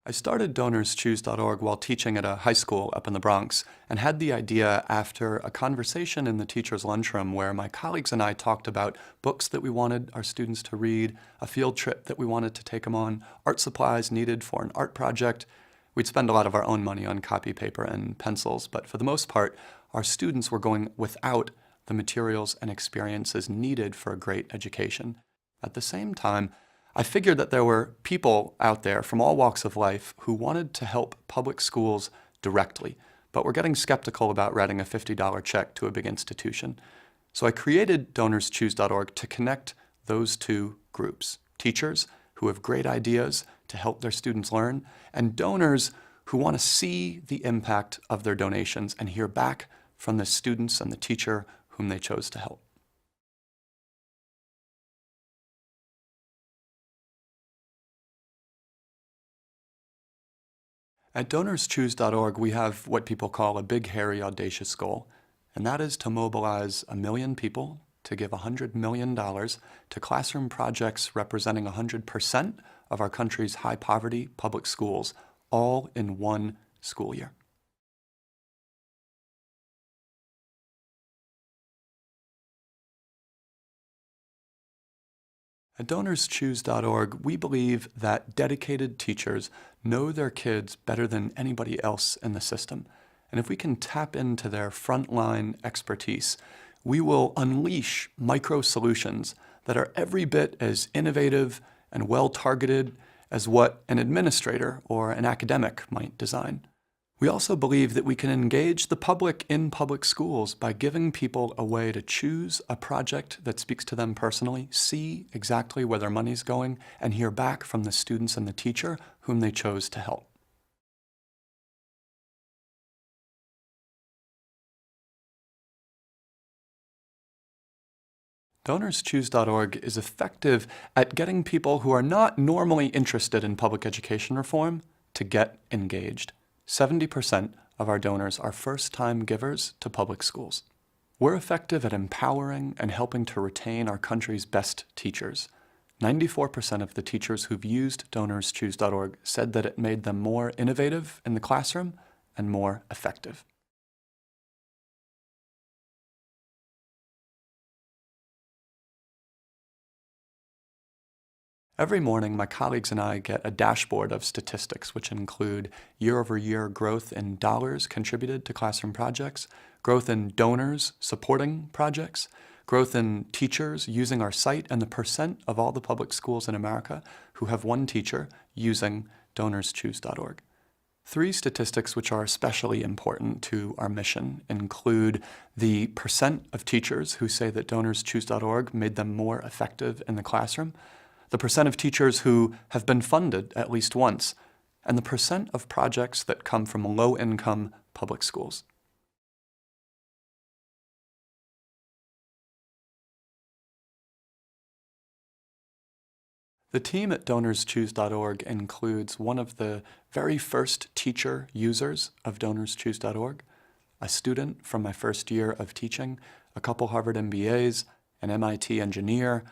I started DonorsChoose.org while teaching at a high school up in the Bronx and had the idea after a conversation in the teacher's lunchroom where my colleagues and I talked about books that we wanted our students to read, a field trip that we wanted to take them on, art supplies needed for an art project. We'd spend a lot of our own money on copy paper and pencils, but for the most part, our students were going without the materials and experiences needed for a great education. At the same time, I figured that there were people out there from all walks of life who wanted to help public schools directly, but were getting skeptical about writing a $50 check to a big institution. So I created DonorsChoose.org to connect those two groups: teachers who have great ideas to help their students learn, and donors who want to see the impact of their donations and hear back from the students and the teacher whom they chose to help. At DonorsChoose.org, we have what people call a big, hairy, audacious goal, and that is to mobilize 1 million people to give $100 million to classroom projects representing 100% of our country's high-poverty public schools, all in one school year. At DonorsChoose.org, we believe that dedicated teachers know their kids better than anybody else in the system. And if we can tap into their frontline expertise, we will unleash micro-solutions that are every bit as innovative and well-targeted as what an administrator or an academic might design. We also believe that we can engage the public in public schools by giving people a way to choose a project that speaks to them personally, see exactly where their money's going, and hear back from the students and the teacher whom they chose to help. DonorsChoose.org is effective at getting people who are not normally interested in public education reform to get engaged. 70% of our donors are first-time givers to public schools. We're effective at empowering and helping to retain our country's best teachers. 94% of the teachers who've used DonorsChoose.org said that it made them more innovative in the classroom and more effective. Every morning, my colleagues and I get a dashboard of statistics, which include year-over-year growth in dollars contributed to classroom projects, growth in donors supporting projects, growth in teachers using our site, and the percent of all the public schools in America who have one teacher using DonorsChoose.org. 3 statistics which are especially important to our mission include the percent of teachers who say that DonorsChoose.org made them more effective in the classroom, the percent of teachers who have been funded at least once, and the percent of projects that come from low-income public schools. The team at DonorsChoose.org includes one of the very first teacher users of DonorsChoose.org, a student from my first year of teaching, a couple Harvard MBAs, an MIT engineer,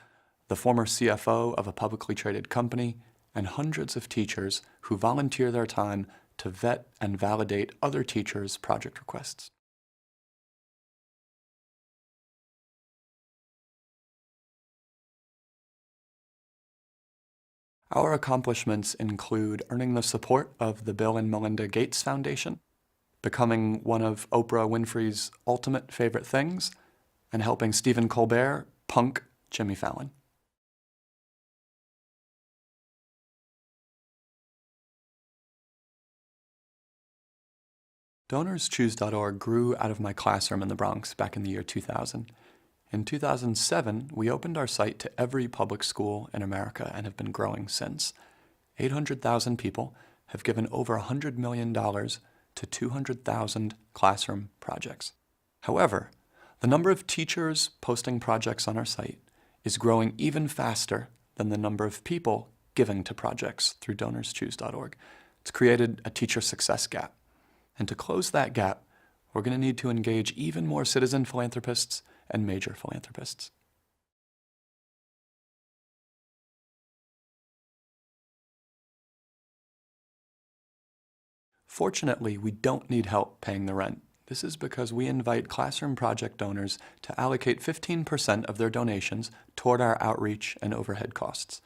the former CFO of a publicly traded company, and hundreds of teachers who volunteer their time to vet and validate other teachers' project requests. Our accomplishments include earning the support of the Bill and Melinda Gates Foundation, becoming one of Oprah Winfrey's ultimate favorite things, and helping Stephen Colbert punk Jimmy Fallon. DonorsChoose.org grew out of my classroom in the Bronx back in the year 2000. In 2007, we opened our site to every public school in America and have been growing since. 800,000 people have given over $100 million to 200,000 classroom projects. However, the number of teachers posting projects on our site is growing even faster than the number of people giving to projects through DonorsChoose.org. It's created a teacher success gap. And to close that gap, we're going to need to engage even more citizen philanthropists and major philanthropists. Fortunately, we don't need help paying the rent. This is because we invite classroom project donors to allocate 15% of their donations toward our outreach and overhead costs.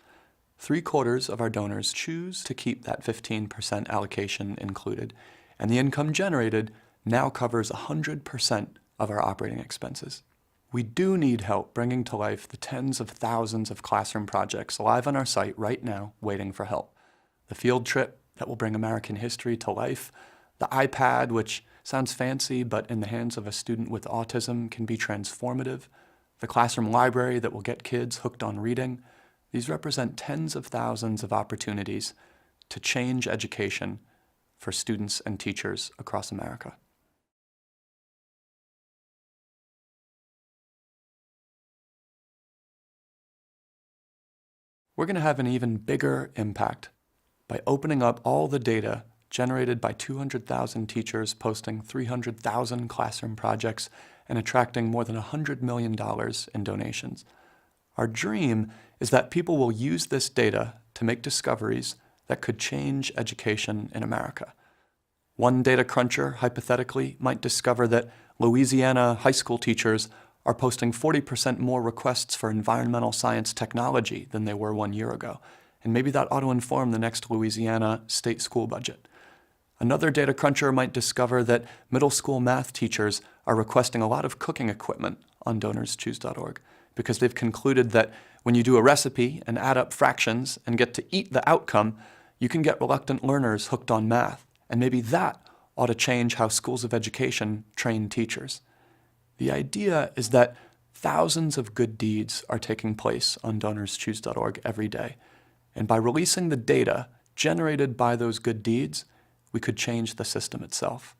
3/4 of our donors choose to keep that 15% allocation included, and the income generated now covers 100% of our operating expenses. We do need help bringing to life the tens of thousands of classroom projects live on our site right now waiting for help. The field trip that will bring American history to life, the iPad, which sounds fancy but in the hands of a student with autism can be transformative, the classroom library that will get kids hooked on reading. These represent tens of thousands of opportunities to change education for students and teachers across America. We're going to have an even bigger impact by opening up all the data generated by 200,000 teachers posting 300,000 classroom projects and attracting more than $100 million in donations. Our dream is that people will use this data to make discoveries that could change education in America. One data cruncher, hypothetically, might discover that Louisiana high school teachers are posting 40% more requests for environmental science technology than they were 1 year ago, and maybe that ought to inform the next Louisiana state school budget. Another data cruncher might discover that middle school math teachers are requesting a lot of cooking equipment on DonorsChoose.org because they've concluded that when you do a recipe and add up fractions and get to eat the outcome, you can get reluctant learners hooked on math, and maybe that ought to change how schools of education train teachers. The idea is that thousands of good deeds are taking place on DonorsChoose.org every day, and by releasing the data generated by those good deeds, we could change the system itself.